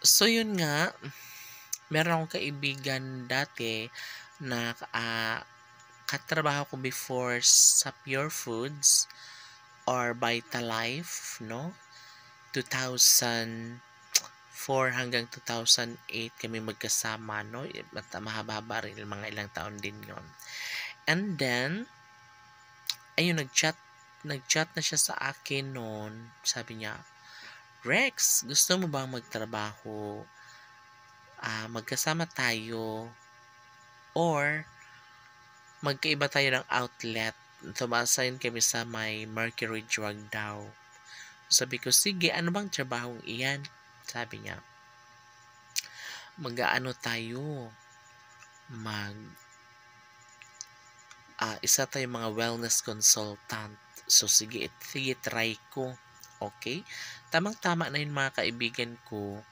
So yun nga, meron akong kaibigan dati na katrabaho ko before sa Pure Foods or Vitalife, no? 2004 hanggang 2008 kami magkasama, no? Mahaba-haba rin, mga ilang taon din yon. And then, ayun, nag-chat na siya sa akin noon. Sabi niya, Rex, gusto mo bang magtrabaho? Magkasama tayo or magkaiba tayo ng outlet. Tumasayin kami sa may Mercury Drug daw. Sabi ko, sige, ano bang trabahong iyan? Sabi niya, mag-aano tayo, isa tayo mga wellness consultant. So, sige, try ko. Okay? Tamang-tama na yun mga kaibigan ko.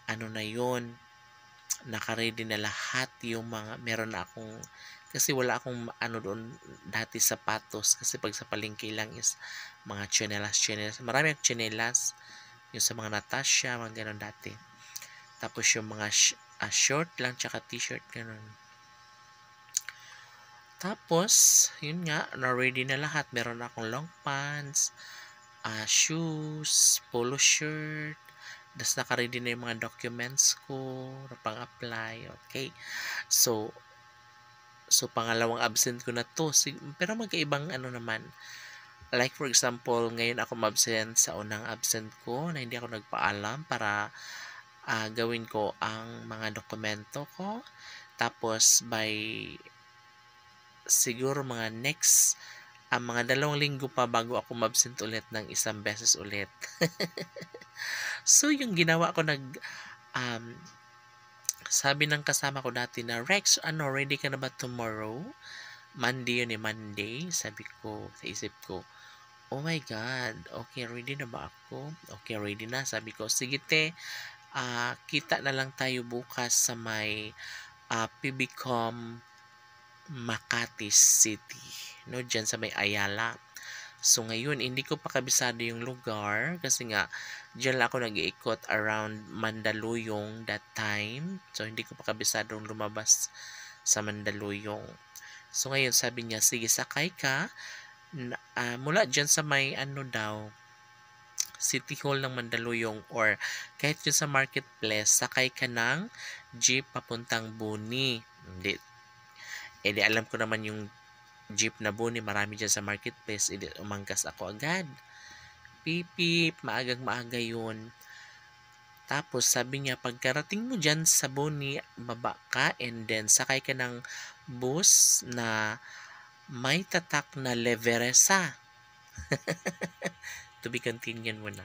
Ano na yun? Naka-ready na lahat yung mga, meron na akong, kasi wala akong doon dati sapatos. Kasi pag sa palengke lang is mga tsinelas. Marami akong tsinelas. Yung sa mga Natasha, mga ganun dati. Tapos yung mga short lang, tsaka t-shirt, ganun. Tapos, yun nga, na-ready na lahat. Meron akong long pants, shoes, polo shirt, tapos naka-ready na yung mga documents ko na pang-apply. Okay. So pangalawang absent ko na to. Pero magkaibang naman. Like for example, ngayon ako absent sa unang absent ko na hindi ako nagpaalam para gawin ko ang mga dokumento ko. Tapos by siguro mga next mga 2 linggo pa bago ako mabsent ulit ng isang beses ulit. So yung ginawa ko sabi ng kasama ko dati na, Rex, ready ka na ba tomorrow? Monday yun Monday. Sabi ko sa isip ko, oh my God, okay, ready na ba ako? Okay, ready na. Sabi ko, sige te, kita na lang tayo bukas sa may PBCom Makati City, no, dyan sa may Ayala. So ngayon hindi ko pa kabisado yung lugar kasi nga dyan lang ako nag-iikot around Mandaluyong that time. So hindi ko pa kabisadong lumabas sa Mandaluyong. So ngayon sabi niya, sige, sakay ka mula dyan sa may City Hall ng Mandaluyong or kahit yun sa marketplace, sakay ka ng jeep papuntang Buni. Di alam ko naman yung jeep na Buni, marami dyan sa marketplace. Umangkas ako agad. Pipip, maagang-maaga yun. Tapos sabi niya, pagkarating mo dyan sa Buni, baba ka and then sakay ka ng bus na may tatak na Leveresa. To be continued muna.